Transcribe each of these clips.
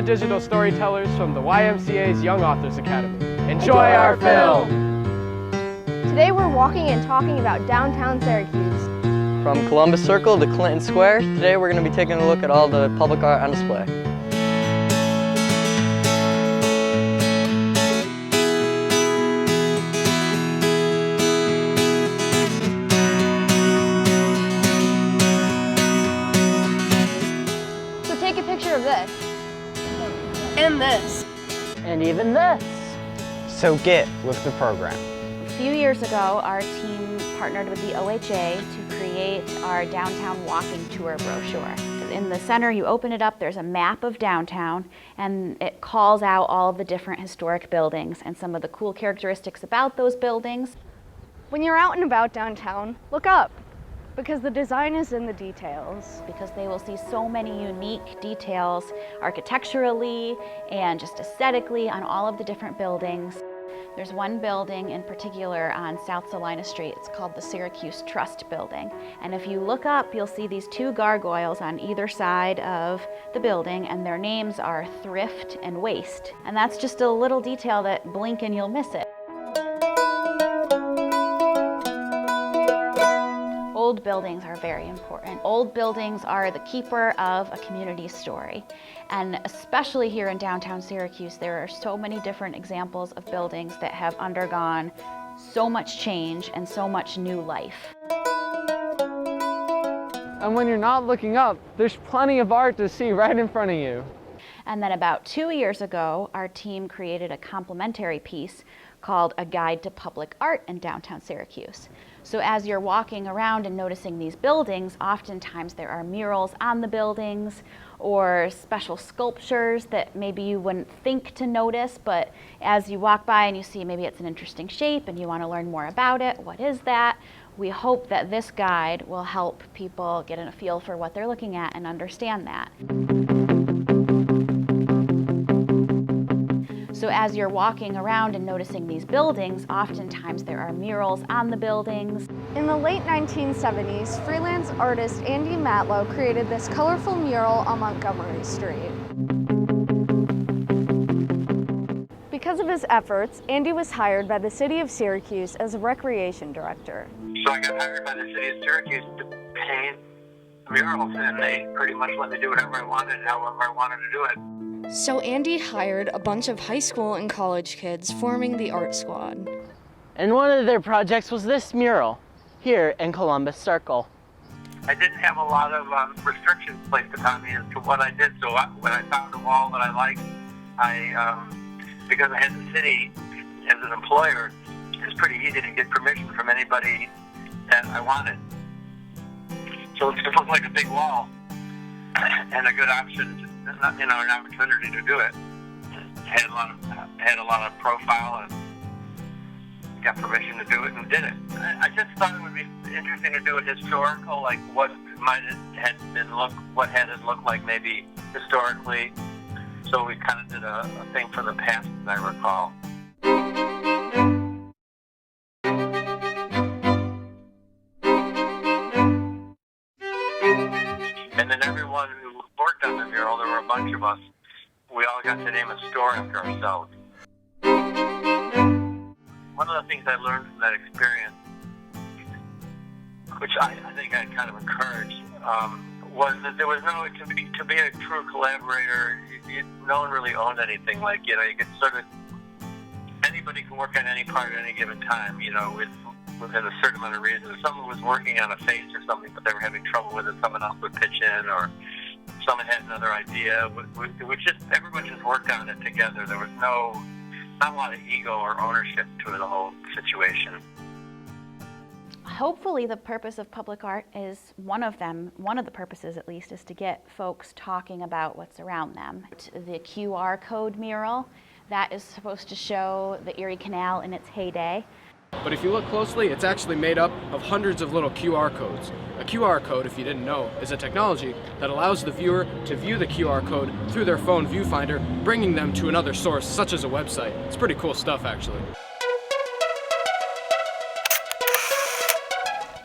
the digital storytellers from the YMCA's Young Authors Academy. Enjoy our film! Today we're walking and talking about downtown Syracuse. From Columbus Circle to Clinton Square, today we're going to be taking a look at all the public art on display. So take a picture of this. And this. And even this. So get with the program. A few years ago, our team partnered with the OHA to create our downtown walking tour brochure. In the center, you open it up, there's a map of downtown, and it calls out all of the different historic buildings and some of the cool characteristics about those buildings. When you're out and about downtown, look up, because the design is in the details. Because they will see so many unique details architecturally and just aesthetically on all of the different buildings. There's one building in particular on South Salina Street. It's called the Syracuse Trust Building. And if you look up, you'll see these two gargoyles on either side of the building, and their names are Thrift and Waste. And that's just a little detail that blink and you'll miss it. Old buildings are very important. Old buildings are the keeper of a community's story. And especially here in downtown Syracuse, there are so many different examples of buildings that have undergone so much change and so much new life. And when you're not looking up, there's plenty of art to see right in front of you. And then about 2 years ago, our team created a complementary piece called A Guide to Public Art in Downtown Syracuse. So as you're walking around and noticing these buildings, oftentimes there are murals on the buildings or special sculptures that maybe you wouldn't think to notice, but as you walk by and you see maybe it's an interesting shape and you want to learn more about it, what is that? We hope that this guide will help people get a feel for what they're looking at and understand that. So as you're walking around and noticing these buildings, oftentimes there are murals on the buildings. In the late 1970s, freelance artist Andy Matlow created this colorful mural on Montgomery Street. Because of his efforts, Andy was hired by the city of Syracuse as a recreation director. So I got hired by the city of Syracuse to paint murals, and they pretty much let me do whatever I wanted, however I wanted to do it. So Andy hired a bunch of high school and college kids forming the art squad. And one of their projects was this mural here in Columbus Circle. I didn't have a lot of restrictions placed upon me as to what I did, so when I found a wall that I liked, because I had the city as an employer, it was pretty easy to get permission from anybody that I wanted. So it looked like a big wall and a good option, an opportunity to do it. Had a lot of profile and got permission to do it and did it. I just thought it would be interesting to do it historical, like what had it looked like maybe historically. So we kind of did a thing for the past, as I recall. And then everyone who worked on the mural, there were a bunch of us, we all got to name a store after ourselves. One of the things I learned from that experience, which I think I kind of encouraged, was that there was no, to be a true collaborator, no one really owned anything. Like, you could sort of, anybody can work on any part at any given time, within a certain amount of reason. If someone was working on a face or something, but they were having trouble with it, someone else would pitch in, or someone had another idea. Everyone just worked on it together. There was not a lot of ego or ownership to the whole situation. Hopefully the purpose of public art is one of the purposes at least, is to get folks talking about what's around them. The QR code mural, that is supposed to show the Erie Canal in its heyday. But if you look closely, it's actually made up of hundreds of little QR codes. A QR code, if you didn't know, is a technology that allows the viewer to view the QR code through their phone viewfinder, bringing them to another source, such as a website. It's pretty cool stuff, actually.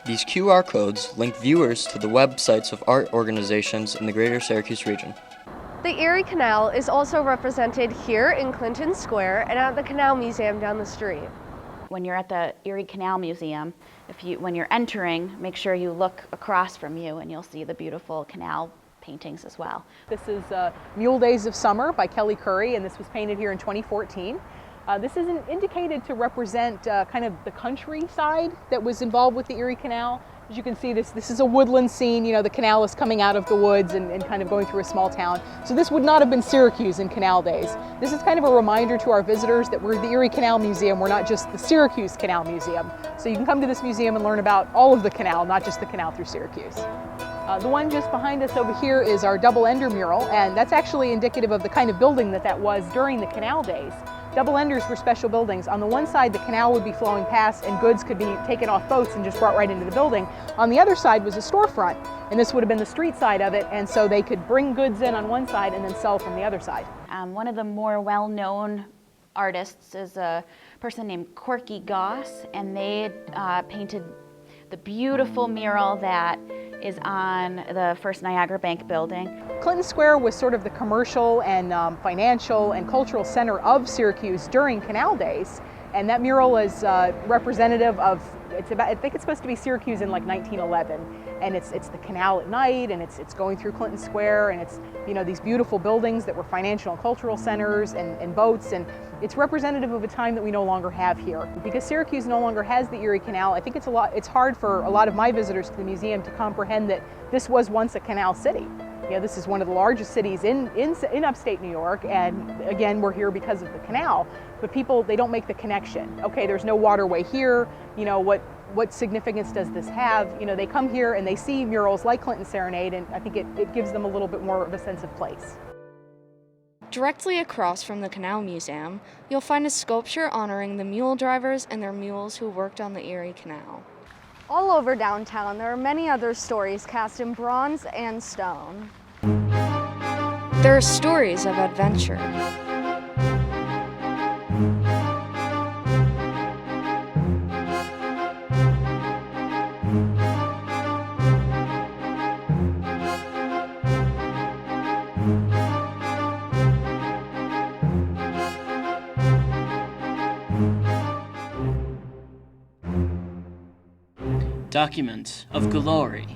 These QR codes link viewers to the websites of art organizations in the greater Syracuse region. The Erie Canal is also represented here in Clinton Square and at the Canal Museum down the street. When you're at the Erie Canal Museum, when you're entering, make sure you look across from you and you'll see the beautiful canal paintings as well. This is Mule Days of Summer by Kelly Curry, and this was painted here in 2014. This is indicated to represent kind of the countryside that was involved with the Erie Canal. As you can see, this is a woodland scene. You know, the canal is coming out of the woods and kind of going through a small town. So this would not have been Syracuse in canal days. This is kind of a reminder to our visitors that we're the Erie Canal Museum. We're not just the Syracuse Canal Museum. So you can come to this museum and learn about all of the canal, not just the canal through Syracuse. The one just behind us over here is our double-ender mural, and that's actually indicative of the kind of building that was during the canal days. Double-enders were special buildings. On the one side, the canal would be flowing past and goods could be taken off boats and just brought right into the building. On the other side was a storefront, and this would have been the street side of it, and so they could bring goods in on one side and then sell from the other side. One of the more well-known artists is a person named Corky Goss, and they painted the beautiful mural that is on the First Niagara Bank building. Clinton Square was sort of the commercial and financial and cultural center of Syracuse during canal days, and that mural is representative of, I think it's supposed to be Syracuse in like 1911, and it's the canal at night, and it's going through Clinton Square, and it's, you know, these beautiful buildings that were financial and cultural centers and boats, and it's representative of a time that we no longer have here. Because Syracuse no longer has the Erie Canal, I think it's hard for a lot of my visitors to the museum to comprehend that this was once a canal city. You know, this is one of the largest cities in upstate New York, and again, we're here because of the canal, but people, they don't make the connection. Okay, there's no waterway here, you know, what significance does this have? You know, they come here and they see murals like Clinton Serenade, and I think it gives them a little bit more of a sense of place. Directly across from the Canal Museum, you'll find a sculpture honoring the mule drivers and their mules who worked on the Erie Canal. All over downtown, there are many other stories cast in bronze and stone. There are stories of adventure. Documents of glory.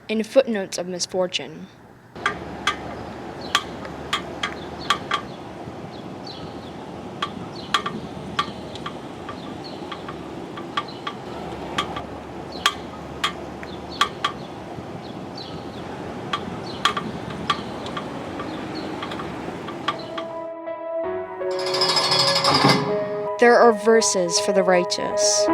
In footnotes of misfortune. There are verses for the righteous.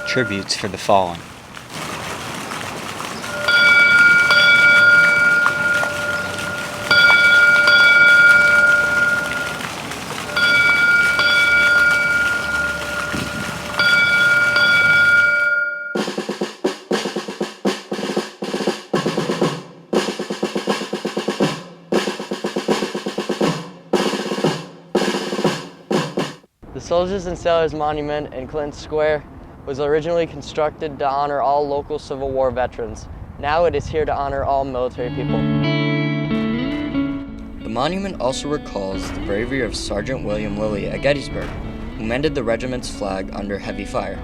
Tributes for the fallen. The Soldiers and Sailors Monument in Clinton Square was originally constructed to honor all local Civil War veterans. Now it is here to honor all military people. The monument also recalls the bravery of Sergeant William Lilly at Gettysburg, who mended the regiment's flag under heavy fire.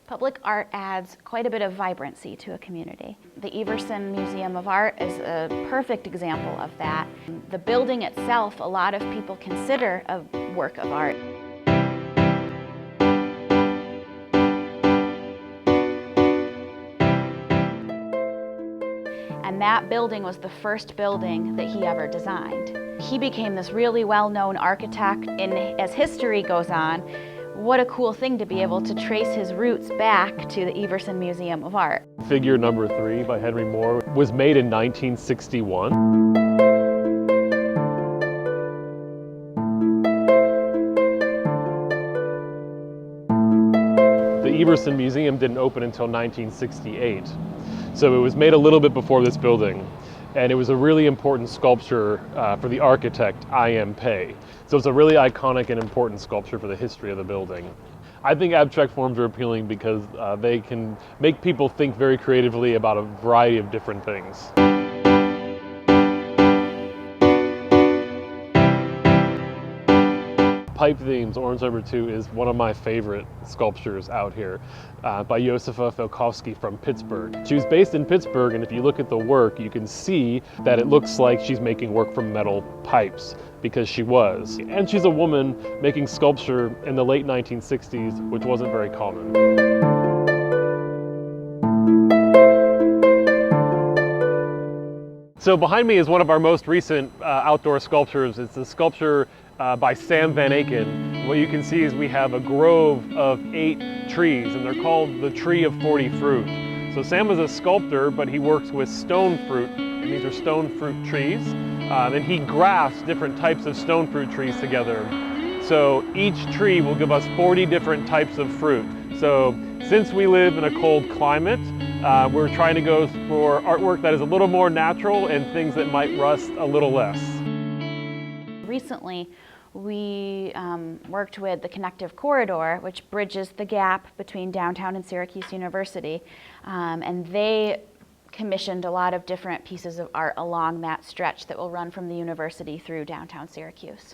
Public art adds quite a bit of vibrancy to a community. The Everson Museum of Art is a perfect example of that. The building itself, a lot of people consider a work of art. and that building was the first building that he ever designed. He became this really well-known architect, and as history goes on, what a cool thing to be able to trace his roots back to the Everson Museum of Art. Figure number 3 by Henry Moore was made in 1961. The Everson Museum didn't open until 1968, so it was made a little bit before this building, and it was a really important sculpture for the architect YMCA. So it's a really iconic and important sculpture for the history of the building. I think abstract forms are appealing because they can make people think very creatively about a variety of different things. Pipe Themes, Orange Number 2, is one of my favorite sculptures out here by Józefa Filkowski from Pittsburgh. She was based in Pittsburgh, and if you look at the work, you can see that it looks like she's making work from metal pipes, because she was. And she's a woman making sculpture in the late 1960s, which wasn't very common. So behind me is one of our most recent outdoor sculptures. It's a sculpture by Sam Van Aken. What you can see is we have a grove of 8 trees, and they're called the Tree of 40 Fruit. So Sam is a sculptor, but he works with stone fruit, and these are stone fruit trees. And he grafts different types of stone fruit trees together. So each tree will give us 40 different types of fruit. So since we live in a cold climate, we're trying to go for artwork that is a little more natural and things that might rust a little less. Recently, we worked with the Connective Corridor, which bridges the gap between downtown and Syracuse University, and they commissioned a lot of different pieces of art along that stretch that will run from the university through downtown Syracuse.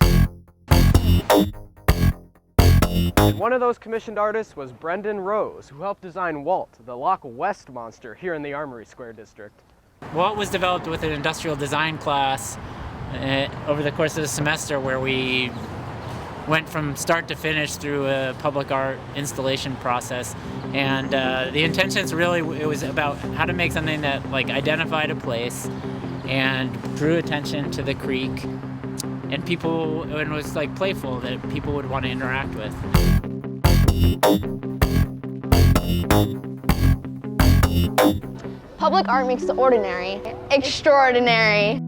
And one of those commissioned artists was Brendan Rose, who helped design Walt, the Loch West monster here in the Armory Square district. Walt was developed with an industrial design class over the course of the semester, where we went from start to finish through a public art installation process. And the intentions really, it was about how to make something that identified a place and drew attention to the creek, and people, and was playful, that people would want to interact with. Public art makes the ordinary extraordinary.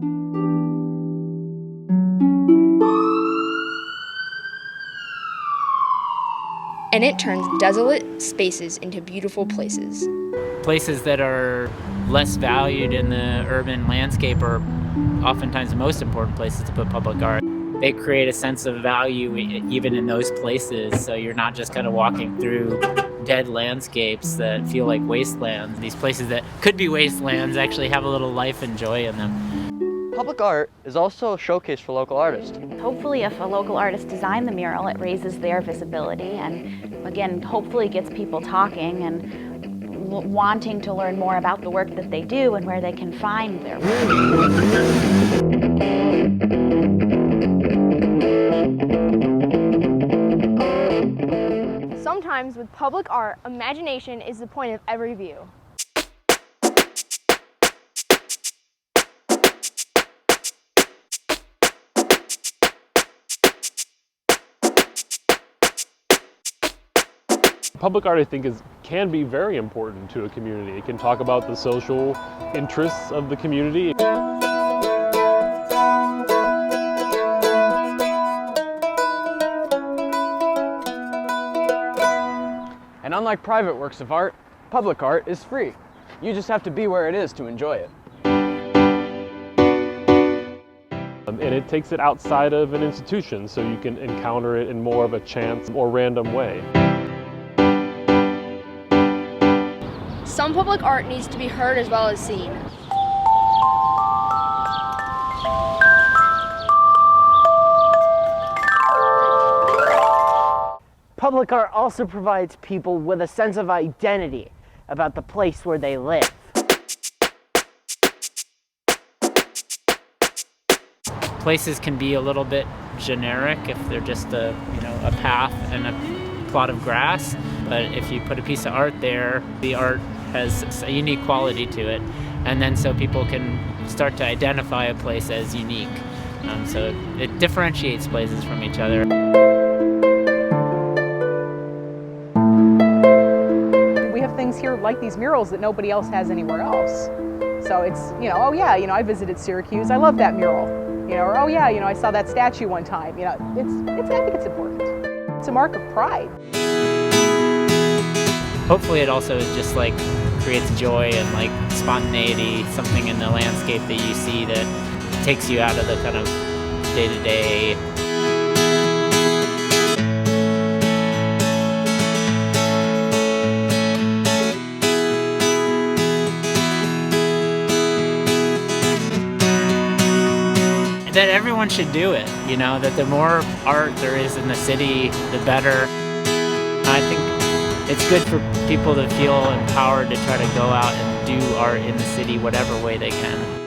And it turns desolate spaces into beautiful places. Places that are less valued in the urban landscape are oftentimes the most important places to put public art. They create a sense of value even in those places, so you're not just kind of walking through dead landscapes that feel like wastelands. These places that could be wastelands actually have a little life and joy in them. Public art is also a showcase for local artists. Hopefully, if a local artist designed the mural, it raises their visibility and, again, hopefully gets people talking and wanting to learn more about the work that they do and where they can find their work. Sometimes with public art, imagination is the point of every view. Public art, I think, can be very important to a community. It can talk about the social interests of the community. And unlike private works of art, public art is free. You just have to be where it is to enjoy it. And it takes it outside of an institution, so you can encounter it in more of a chance or random way. Some public art needs to be heard as well as seen. Public art also provides people with a sense of identity about the place where they live. Places can be a little bit generic if they're just a path and a plot of grass, but if you put a piece of art there, the art has a unique quality to it, and then so people can start to identify a place as unique. So it differentiates places from each other. We have things here like these murals that nobody else has anywhere else. So it's, oh yeah, I visited Syracuse, I love that mural. Or oh yeah, I saw that statue one time. I think it's important. It's a mark of pride. Hopefully it also just like creates joy and like spontaneity, something in the landscape that you see that takes you out of the kind of day-to-day. That everyone should do it, that the more art there is in the city, the better. I think it's good for people to feel empowered to try to go out and do art in the city whatever way they can.